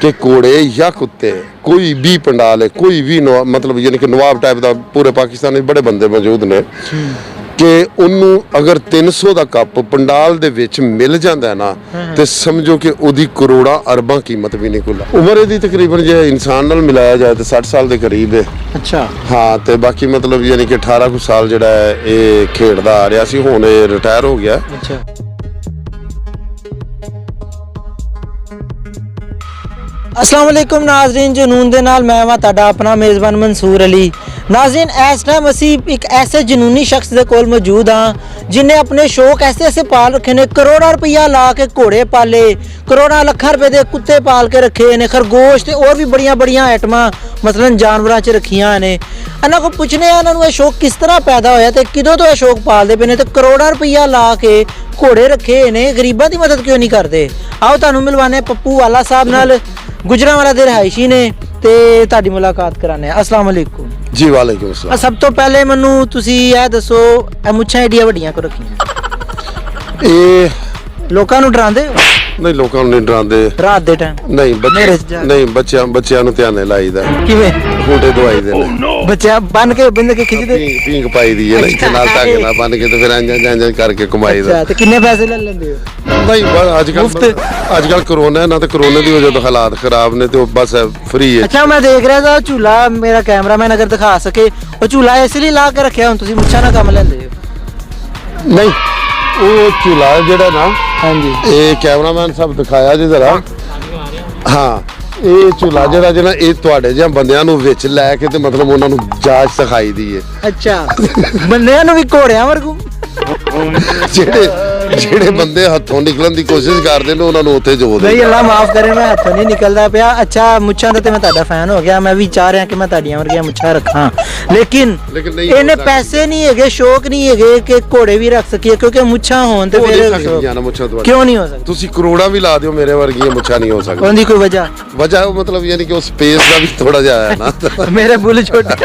कि घोड़े या कुत्ते कोई भी पंडाल है कोई भी मतलब यानी कि नवाब टाइप का पूरे पाकिस्तान में बड़े बंदे मौजूद ने कि ਉਹਨੂੰ अगर 300 ਦਾ ਕੱਪ पंडाल ਦੇ ਵਿੱਚ ਮਿਲ ਜਾਂਦਾ ਹੈ ਨਾ ਤੇ ਸਮਝੋ ਕਿ ਉਹਦੀ ਕਰੋੜਾਂ ਅਰਬਾਂ ਕੀਮਤ ਵੀ ਨਹੀਂ ਕੋਲ ਉਮਰ ਇਹਦੀ ਤਕਰੀਬਨ ਜੇ ਇਨਸਾਨ ਨਾਲ ਮਿਲਾਇਆ ਜਾਏ ਤੇ 60 ਸਾਲ ਦੇ ਕਰੀਬ ਹੈ। ਅੱਛਾ ਹਾਂ ਤੇ ਬਾਕੀ ਮਤਲਬ ਯਾਨੀ ਕਿ 18 ਕੁ ਸਾਲ ਜਿਹੜਾ ਹੈ ਇਹ ਖੇਡਦਾ ਆ ਰਿਹਾ ਸੀ, ਹੁਣ ਇਹ ਰਿਟਾਇਰ ਹੋ ਗਿਆ। ਅੱਛਾ अस्सलाम वालेकुम नाज़रीन, जुनून दे नाल मैं वां तुहाडा अपना मेज़बान मंसूर अली। नाज़रीन इस टाइम असी एक ऐसे जुनूनी शख्स दे कोल मौजूद हाँ जिन्हें अपने शौक ऐसे ऐसे पाल रखे ने, करोड़ों रुपया ला के घोड़े पाले, करोड़ों लखा रुपए दे कुत्ते पाल के रखे ने, खरगोश ते और भी बड़ियां बड़ियां आइटमां मसलन जानवरां च रखियां ने। इन्हां को पुछने इन्हां नूं शौक किस तरह पैदा होया ते किदों तो शौक पालदे पे ने ते करोड़ों रुपया ला के घोड़े रखे ने, गरीबां दी मदद क्यों नहीं करदे। आओ तुहानूं मिलवाने पप्पू वाला साहब नाल, गुजरांवाला दे रहायशी ने ते तुहाडी मुलाकात कराने। अस्सलाम वालेकुम जी। वालेकुम अस्सलाम। सब तो पहले मैनू तुसी यह दसो ए मुच्छां एडियां वड्डियां क्यों रखियां? ਇਹ लोकां नूं डरांदे हो ਨਹੀਂ ਲੋਕਾਂ ਨੂੰ ਨਹੀਂ ਡਰਾਉਂਦੇ, रात दे टाइम? ਨਹੀਂ ਮੇਰੇ ਚ ਜਾ- ਨਹੀਂ ਬੱਚਿਆਂ ਨੂੰ ਧਿਆਨੇ ਲਾਈਦਾ, किवें ਹੁੰਡੇ ਦਵਾਈ ਦੇ ਨੇ, बच्चा बन के बिंद के खिचदे? ਪੀਂਗ ਪਾਈ ਦੀ ਹੈ ਨਾ ਇੱਥੇ ਨਾਲ ਧਾਗੇ ਨਾਲ ਬੰਨ ਕੇ ਤੇ ਫਿਰ ਇੰਜ ਕਰਕੇ ਕਮਾਈ ਦਾ। अच्छा ते किन्ने पैसे ले लेंदे हो? ਨਹੀਂ ਬਸ ਅੱਜ ਕੱਲ ਕਰੋਨਾ ਹੈ ਨਾ, ਤੇ ਕਰੋਨੇ ਦੀ ਵਜ੍ਹਾ ਤੋਂ ਹਾਲਾਤ ਖਰਾਬ ਨੇ ਤੇ ਉਹ ਬਸ ਫ੍ਰੀ ਹੈ। अच्छा मैं देख रहा था झूला, मेरा कैमरामैन अगर दिखा सके वो झूला इसलिए ला के रखिया हुण तुसी मुच्छां ना कम लेंदे हो? ਨਹੀਂ ਉਹ ਝੂਲਾ ਜਿਹੜਾ ਨਾ, हाँ जी ਇਹ ਕੈਮਰਾਮੈਨ ਸਾਹਿਬ ਦਿਖਾਇਆ ਜੀ ਜ਼ਰਾ। ਹਾਂ ਇਹ ਝੂਲਾ ਜਿਹੜਾ ਇਹ ਤੁਹਾਡੇ ਜਿਹਾ ਬੰਦਿਆਂ ਨੂੰ ਵਿੱਚ ਲੈ ਕੇ ਤੇ ਮਤਲਬ ਉਹਨਾਂ ਨੂੰ ਜਾਚ ਸਿਖਾਈ ਦੀ ਹੈ। अच्छा बंदियां नूं भी घोड़ियां वरगू? ਜਿਹੜੇ ਬੰਦੇ ਹੱਥੋਂ ਨਿਕਲਣ ਦੀ ਕੋਸ਼ਿਸ਼ ਕਰਦੇ ਨੇ ਉਹਨਾਂ ਨੂੰ ਉੱਥੇ ਜੋ ਦੇ। नहीं अल्लाह माफ करे, मैं हथों नहीं निकलदा पिया। अच्छा मुच्छां दा ते मैं तुहाडा फैन हो गया, मैं भी चाह रहा कि मैं तुहाडियां वर्गियां मुच्छां रखां, लेकिन नहीं इन्हें पैसे नहीं है, शौक नहीं है कि घोड़े भी रख सकिए, क्योंकि मुच्छां होण ते फिर क्यों नहीं हो सकता? ਤੁਸੀਂ ਕਰੋੜਾਂ ਵੀ ਲਾ ਦਿਓ ਮੇਰੇ ਵਰਗੀਆਂ ਮੁੱਛਾਂ ਨਹੀਂ ਹੋ ਸਕਦੀਆਂ। ਉਹਦੀ ਕੋਈ ਵਜ੍ਹਾ ਮਤਲਬ ਯਾਨੀ ਕਿ ਉਹ ਸਪੇਸ ਦਾ ਵੀ ਥੋੜਾ ਜਿਹਾ ਹੈ ਨਾ। ਮੇਰੇ ਬੁੱਲ ਛੋਟੇ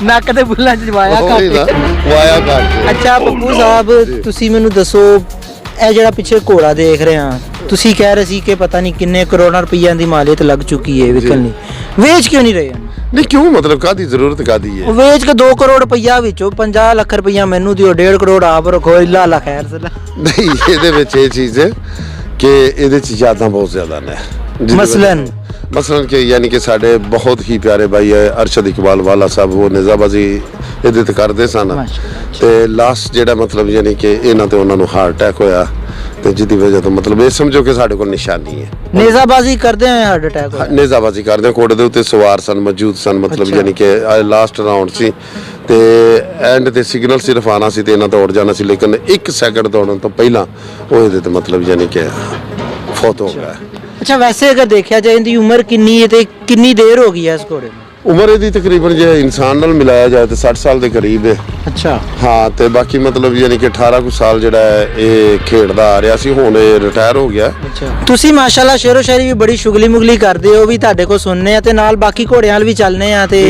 ਨੱਕ ਦੇ ਬੁੱਲਾਂ ਚ ਵਾਇਆ ਵਾਇਆ ਕਰਕੇ। ਅੱਛਾ ਪੱਪੂ ਸਾਹਿਬ ਤੁਸੀਂ ਮੈਨੂੰ ਦੱਸੋ, ਇਹ ਜਿਹੜਾ ਪਿੱਛੇ ਘੋੜਾ ਦੇਖ ਰਹੇ ਹਾਂ, ਤੁਸੀਂ ਕਹਿ ਰਹੇ ਸੀ ਕਿ ਪਤਾ ਨਹੀਂ ਕਿੰਨੇ ਕਰੋੜਾਂ ਰੁਪਈਆਂ ਦੀ ਮਾਲੀਅਤ ਲੱਗ ਚੁੱਕੀ ਹੈ ਵਿਕਣ ਲਈ, ਵੇਚ ਕਿਉਂ ਨਹੀਂ ਰਹੇ? ਨਹੀਂ ਕਿਉਂ, ਮਤਲਬ ਕਾਦੀ ਜ਼ਰੂਰਤ ਕਾਦੀ ਹੈ? ਵੇਚ ਕੇ 2 ਕਰੋੜ ਰੁਪਈਆ ਵਿੱਚੋਂ 50 ਲੱਖ ਰੁਪਈਆ ਮੈਨੂੰ ਦਿਓ, 1.5 ਕਰੋੜ ਆਪ ਰੱਖੋ, ਅੱਲਾ ਲਾ ਖੈਰ ਸਲਾ। ਨਹੀਂ ਇਹਦੇ ਵਿੱਚ ਇਹ ਚੀਜ਼ ਹੈ ਕਿ ਇਹਦੇ ਚ ਯਾਦਾਂ ਬਹੁਤ ਜ਼ਿਆਦਾ ਨੇ। ਮਸਲਨ ਕਿ ਯਾਨੀ ਕਿ ਸਾਡੇ ਬਹੁਤ ਹੀ ਪਿਆਰੇ ਭਾਈ ਅਰਸ਼ਦ ਇਕਬਾਲ ਵਾਲਾ ਸਾਹਿਬ ਉਹ ਨਿਜ਼ਾਬਾਜ਼ੀ ਇਹਦੇ ਤੇ ਕਰਦੇ ਸਨ, ਤੇ ਲਾਸਟ ਜਿਹੜਾ ਮਤਲਬ ਯਾਨੀ ਕਿ ਇਹਨਾਂ ਤੇ ਉਹਨਾਂ ਨੂੰ ਹਾਰਟ ਅਟੈਕ ਹੋਇਆ, ਤੇ ਜਿਹਦੀ ਵਜ੍ਹਾ ਤੋਂ ਮਤਲਬ ਇਹ ਸਮਝੋ ਕਿ ਸਾਡੇ ਕੋਲ ਨਿਸ਼ਾਨੀ ਹੈ। ਨੇਜ਼ਾਬਾਜ਼ੀ ਕਰਦੇ ਆ, ਹਾਰਟ ਅਟੈਕ ਹੋਇਆ? ਨੇਜ਼ਾਬਾਜ਼ੀ ਕਰਦੇ ਘੋੜੇ ਦੇ ਉੱਤੇ ਸਵਾਰ ਸਨ, ਮੌਜੂਦ ਸਨ, ਮਤਲਬ ਯਾਨੀ ਕਿ ਲਾਸਟ ਰਾਉਂਡ ਸੀ ਤੇ ਐਂਡ ਤੇ ਸਿਗਨਲ ਸਿਰਫ ਆਣਾ ਸੀ ਤੇ ਇਹਨਾਂ ਤੋਂ ਉੜ ਜਾਣਾ ਸੀ, ਲੇਕਿਨ 1 ਸੈਕਿੰਡ ਦੌੜਨ ਤੋਂ ਪਹਿਲਾਂ ਉਹ ਇਹਦੇ ਤੇ ਮਤਲਬ ਯਾਨੀ ਕਿ ਫੌਤ ਹੋ ਗਿਆ। अच्छा वैसे अगर देखा जाए इनकी उम्र किन्नी है ते किन्नी देर हो गई है इस घोड़े में? उम्र ਇਹਦੀ ਤਕਰੀਬਨ ਜੇ ਇਨਸਾਨ ਨਾਲ ਮਿਲਾਇਆ ਜਾਏ ਤੇ 60 ਸਾਲ ਦੇ ਕਰੀਬ ਹੈ। ਅੱਛਾ ਹਾਂ ਤੇ ਬਾਕੀ ਮਤਲਬ ਯਾਨੀ ਕਿ 18 ਕੁ ਸਾਲ ਜਿਹੜਾ ਹੈ ਇਹ ਖੇਡਦਾ ਆ ਰਿਹਾ ਸੀ, ਹੁਣ ਇਹ ਰਿਟਾਇਰ ਹੋ ਗਿਆ। ਅੱਛਾ ਤੁਸੀਂ ਮਾਸ਼ਾਅੱਲਾ ਸ਼ੇਰੋ ਸ਼ਾਇਰੀ ਵੀ ਬੜੀ ਸ਼ੁਗਲੀ ਮੁਗਲੀ ਕਰਦੇ ਹੋ, ਵੀ ਤੁਹਾਡੇ ਕੋਲ ਸੁਣਨੇ ਆ ਤੇ ਨਾਲ ਬਾਕੀ ਘੋੜਿਆਂ ਨਾਲ ਵੀ ਚੱਲਨੇ ਆ ਤੇ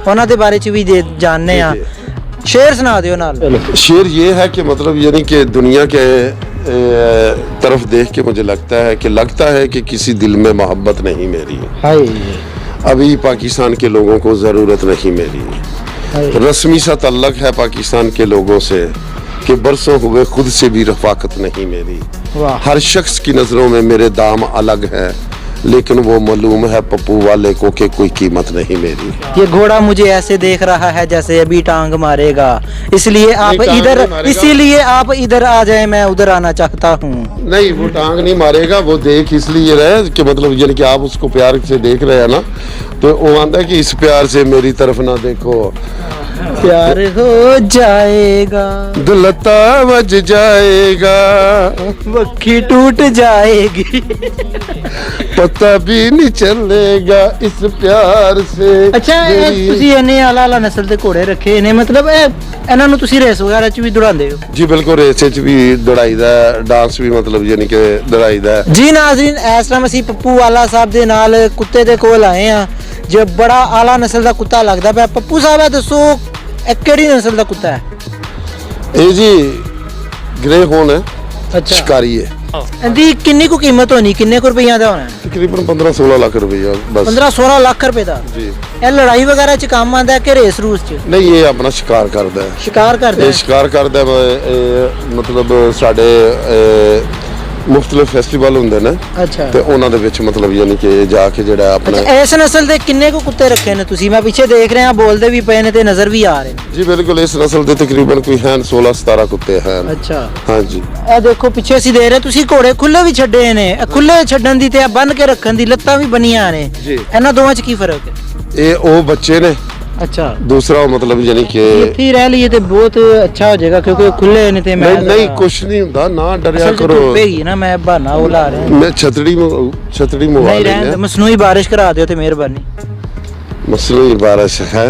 ਉਹਨਾਂ ਦੇ ਬਾਰੇ ਚ ਵੀ ਜਾਣਨੇ ਆ। शेर सुना दियो नाल। शेर ये है कि मतलब यानी कि दुनिया के तरफ देख के मुझे लगता है कि किसी दिल में मोहब्बत नहीं मेरी, अभी पाकिस्तान के लोगों को ज़रूरत नहीं मेरी, रस्मी सा तल्लक है पाकिस्तान के लोगों से कि बरसों हुए खुद से भी रफाकत नहीं मेरी, हर शख्स की नज़रों में मेरे दाम अलग है, लेकिन वो मालूम है पप्पू वाले को कि कोई कीमत नहीं मेरी। ये घोड़ा मुझे ऐसे देख रहा है जैसे अभी टांग मारेगा, इसीलिए आप इधर आ जाए, मैं उधर आना चाहता हूँ। नहीं वो टांग नहीं मारेगा, वो देख इसलिए रहे कि मतलब यानी कि आप उसको प्यार से देख रहे हैं ना, तो वो आंदा है कि इस प्यार से मेरी तरफ ना देखो, प्यार हो जाएगा, दुलता बज जाएगा, वक्की टूट जाएगी, पता भी नहीं चलेगा इस प्यार से। अच्छा ਤੁਸੀਂ ਇਹਨੇ ਆਲਾ ਨਸਲ ਦੇ ਘੋੜੇ ਰੱਖੇ ਨੇ, ਮਤਲਬ ਇਹਨਾਂ ਨੂੰ ਤੁਸੀਂ ਰੇਸ ਵਗੈਰਾ ਚ ਵੀ ਦੌੜਾਉਂਦੇ ਹੋ? ਜੀ ਬਿਲਕੁਲ, ਰੇਸ ਚ ਵੀ ਦੌੜਾਈਦਾ, ਡਾਂਸ ਵੀ ਮਤਲਬ ਯਾਨੀ ਕਿ ਦੌੜਾਈਦਾ। ਜੀ ਨਾਜ਼ਰੀਨ ਇਸ ਟਾਈਮ ਅਸੀਂ ਪੱਪੂ ਵਾਲਾ ਸਾਹਿਬ ਦੇ ਨਾਲ ਕੁੱਤੇ ਦੇ ਕੋਲ ਆਏ ਆ, ਜੋ ਬੜਾ ਆਲਾ ਨਸਲ ਦਾ ਕੁੱਤਾ ਲੱਗਦਾ ਪਿਆ। ਪੱਪੂ ਸਾਹਿਬ ਦੱਸੋ ਇਹ ਕਿਹੜੀ ਨਸਲ ਦਾ ਕੁੱਤਾ ਹੈ? ਇਹ ਜੀ ਗ੍ਰੇ ਹੋਨ ਹੈ। अच्छा शिकारी है। ਇਹਦੀ ਕਿੰਨੀ ਕੁ ਕੀਮਤ ਹੋਣੀ, ਕਿੰਨੇ ਕੁ ਰੁਪਈਆਂ ਦਾ ਹੋਣਾ? ਤਕਰੀਬਨ 15-16 ਲੱਖ ਰੁਪਈਆ ਬਸ। 15-16 ਲੱਖ ਰੁਪਏ ਦਾ ਜੀ। ਇਹ ਲੜਾਈ ਵਗੈਰਾ ਚ ਕੰਮ ਆਉਂਦਾ ਕਿ ਰੇਸ ਰੂਸ ਚ? ਨਹੀਂ, ਇਹ ਆਪਣਾ ਸ਼ਿਕਾਰ ਕਰਦਾ ਹੈ। ਸ਼ਿਕਾਰ ਕਰਦਾ ਇਹ ਹੈ? ਸ਼ਿਕਾਰ ਕਰਦਾ ਮਤਲਬ ਸਾਡੇ ਮੁxtਲਫ ਫੈਸਟੀਵਲ ਹੁੰਦੇ ਨੇ ਅੱਛਾ। ਤੇ ਉਹਨਾਂ ਦੇ ਵਿੱਚ ਮਤਲਬ ਯਾਨੀ ਕਿ ਜਾ ਕੇ ਜਿਹੜਾ ਆਪਣਾ ਅੱਛਾ, ਇਸ ਨਸਲ ਦੇ ਕਿੰਨੇ ਕੁ ਕੁੱਤੇ ਰੱਖੇ ਨੇ ਤੁਸੀਂ? ਮੈਂ ਪਿੱਛੇ ਦੇਖ ਰਿਹਾ, ਬੋਲਦੇ ਵੀ ਪਏ ਨੇ ਤੇ ਨਜ਼ਰ ਵੀ ਆ ਰਹੇ ਨੇ। ਜੀ ਬਿਲਕੁਲ, ਇਸ ਨਸਲ ਦੇ ਤਕਰੀਬਨ ਕੋਈ ਹਨ 16-17 ਕੁੱਤੇ ਹਨ। ਅੱਛਾ। ਹਾਂਜੀ। ਇਹ ਦੇਖੋ ਪਿੱਛੇ ਅਸੀਂ ਦੇ ਰਹੇ, ਤੁਸੀਂ ਘੋੜੇ ਖੁੱਲੇ ਵੀ ਛੱਡੇ ਨੇ। ਇਹ ਖੁੱਲੇ ਛੱਡਣ ਦੀ ਤੇ ਬੰਨ ਕੇ ਰੱਖਣ ਦੀ ਲੱਤਾਂ ਵੀ ਬਣੀਆਂ ਨੇ। ਜੀ। ਇਹਨਾਂ ਦੋਵਾਂ 'ਚ ਕੀ ਫਰਕ ਹੈ? ਇਹ ਉਹ ਬੱਚੇ ਨੇ, ਅੱਛਾ। ਦੂਸਰਾ ਉਹ ਮਤਲਬ ਯਾਨੀ ਕਿ ਇੱਥੇ ਹੀ ਰਹਿ ਲਈਏ ਤੇ ਬਹੁਤ ਅੱਛਾ ਹੋ ਜਾਏਗਾ, ਕਿਉਂਕਿ ਉਹ ਖੁੱਲੇ ਨੇ ਤੇ ਮੈਂ ਨਹੀਂ ਕੁਛ ਨਹੀਂ ਹੁੰਦਾ, ਨਾ ਡਰਿਆ ਕਰੋ। ਧੁੱਪੇਗੀ ਨਾ, ਮੈਂ ਬਹਾਨਾ ਉਹ ਲਾ ਰਿਹਾ। ਮੈਂ ਛਤਰੀ ਮਵਾ ਨਹੀਂ ਰਹਿਣ ਲੈਂਦੇ ਮਸਨੂਈ ਬਾਰਿਸ਼ ਕਰਾ ਦਿਓ ਤੇ ਮਿਹਰਬਾਨੀ। ਮਸਲੂਈ ਬਾਰਿਸ਼ ਹੈ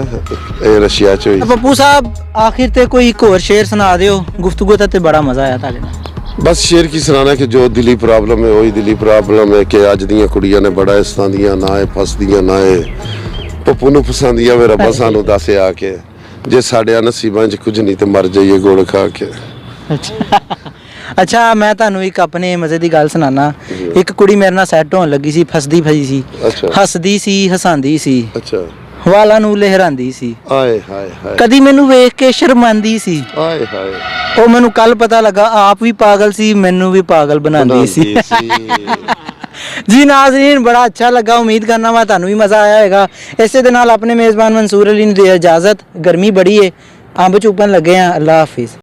ਇਹ ਰਸ਼ੀਆ ਚ ਹੋਈ। ਪੱਪੂ ਸਾਹਿਬ ਆਖਿਰ ਤੇ ਕੋਈ ਇੱਕ ਹੋਰ ਸ਼ੇਰ ਸੁਣਾ ਦਿਓ, ਗੁਫ਼ਤਗੂ ਤੇ ਬੜਾ ਮਜ਼ਾ ਆਇਆ ਤੁਹਾਡੇ ਨਾਲ। ਬਸ ਸ਼ੇਰ ਕੀ ਸੁਣਾਣਾ ਕਿ ਜੋ ਦਿਲੀ ਪ੍ਰੋਬਲਮ ਹੈ ਉਹੀ ਦਿਲੀ ਪ੍ਰੋਬਲਮ ਹੈ ਕਿ ਅੱਜ ਦੀਆਂ ਕੁੜੀਆਂ ਨੇ ਬੜਾ ਇਸ ਤਰ੍ਹਾਂ ਦੀਆਂ ਨਾ ਇਹ ਫਸਦੀਆਂ ਨਾ ਇਹ ਪੱਪੂ ਨੂੰ ਪਸੰਦੀਆਂ। ਵੇ ਰੱਬਾ ਸਾਨੂੰ ਦੱਸ ਆ ਕੇ ਜੇ ਸਾਡੇ ਨਸੀਬਾਂ 'ਚ ਕੁਝ ਨਹੀਂ ਤੇ ਮਰ ਜਾਈਏ ਗੁੜ ਖਾ ਕੇ। ਅੱਛਾ, ਮੈਂ ਤੁਹਾਨੂੰ ਇੱਕ ਆਪਣੇ ਮਜ਼ੇ ਦੀ ਗੱਲ ਸੁਣਾਣਾ। ਇੱਕ ਕੁੜੀ ਮੇਰੇ ਨਾਲ ਸੈੱਟ ਹੋਣ ਲੱਗੀ ਸੀ, ਫਸਦੀ ਫਸੀ ਸੀ, ਹੱਸਦੀ ਸੀ, ਹਸਾਂਦੀ ਸੀ, ਅੱਛਾ, ਵਾਲਾਂ ਨੂੰ ਲਹਿਰਾਂਦੀ ਸੀ, ਆਏ ਹਾਏ ਹਾਏ, ਕਦੀ ਮੈਨੂੰ ਵੇਖ ਕੇ ਸ਼ਰਮਾਂਦੀ ਸੀ, ਆਏ ਹਾਏ। ਉਹ ਮੈਨੂੰ ਕੱਲ ਪਤਾ ਲੱਗਾ ਆਪ ਵੀ ਪਾਗਲ ਸੀ, ਮੈਨੂੰ ਵੀ ਪਾਗਲ ਬਣਾਉਂਦੀ ਸੀ। ਜੀ ਨਾਜ਼ਰੀਨ, ਬੜਾ ਅੱਛਾ ਲੱਗਾ, ਉਮੀਦ ਕਰਨਾ ਵਾ ਤੁਹਾਨੂੰ ਵੀ ਮਜ਼ਾ ਆਇਆ ਹੋਵੇਗਾ। ਇਸੇ ਦੇ ਨਾਲ ਆਪਣੇ ਮੇਜ਼ਬਾਨ ਮਨਸੂਰ ਅਲੀ ਨੂੰ ਦੇ ਇਜਾਜ਼ਤ। ਗਰਮੀ ਬੜੀ ਹੈ, ਅੰਬ ਚੁੱਪਣ ਲੱਗੇ ਆ। ਅੱਲਾ ਹਾਫਿਜ਼।